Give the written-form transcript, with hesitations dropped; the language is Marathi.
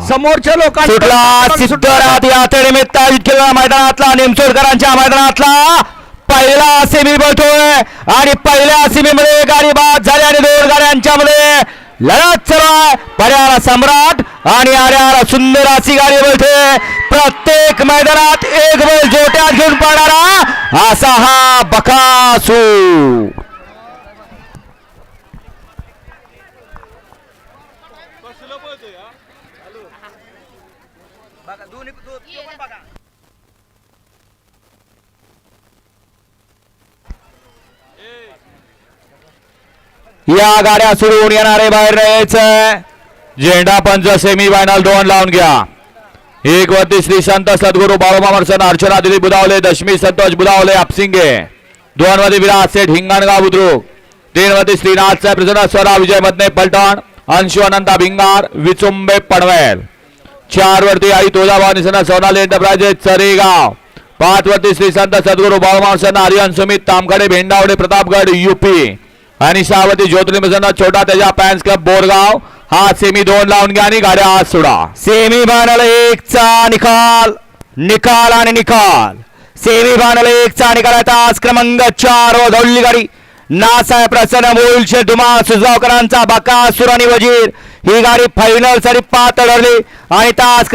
समोरच्या लोकांना सुटला सिद्धराज यात्रे निमित्त विठ्ठल मैदानातला निमसोडकरांच्या मैदानातला पहिला सेमी बोलतोय आणि पहिल्या सेमीमध्ये गाडी बाद झाली आणि दोन गाड्यांच्या मध्ये लढत चालू आहे. पर्याला सम्राट आणि आर्याला सुंदर अशी गाडी बोलते. प्रत्येक मैदानात एक बैल जोट्यात घेऊन पडणारा असा हा बकासूर. या गाड्या सुरून येणारे बाहेर यायचं. झेंडा पंच सेमी फायनल 2 लावून घ्या. एक वरती श्री संत सद्गुरू बाळूमामर्सन अर्चना दिली बुधावले, दशमी संतोष बुधावले आपसिंगे. 2 वरती विराज सेठ हिंगणगाव बुद्रुक. 3 वरती श्रीनाथ साहेब प्रसन्न स्वरा विजय मधने पलटण, अंशु अनंता भिंगार विचुंबे पनवेल. 4 वरती आई तुळजाभवानी सण सोनाली एंटरप्राइजेस चरेगाव. 5 वरती श्री संत सद्गुरू बाळूमामर्सन आर्यन सुमित तामखडे भेंडावडे प्रतापगड यूपी आणि 6 वरती ज्योतिर्लिंग छोटा त्याच्या फॅन्स क्लब बोरगाव. हा सेमी 2 लावून घ्या आणि गाड्या आज सोडा. सेमी फायनल 1 चा निकाल आणि निकाल. सेमी फायनल 1 चा निकालाचा आज क्रमांक 4 व धवली गाडी नासाहेब प्रसन्न मोलशे धुमाळ सुजावकरांचा बकासूर आणि वजीर ही गाडी फायनल साठी पात्र ठरली आणि तास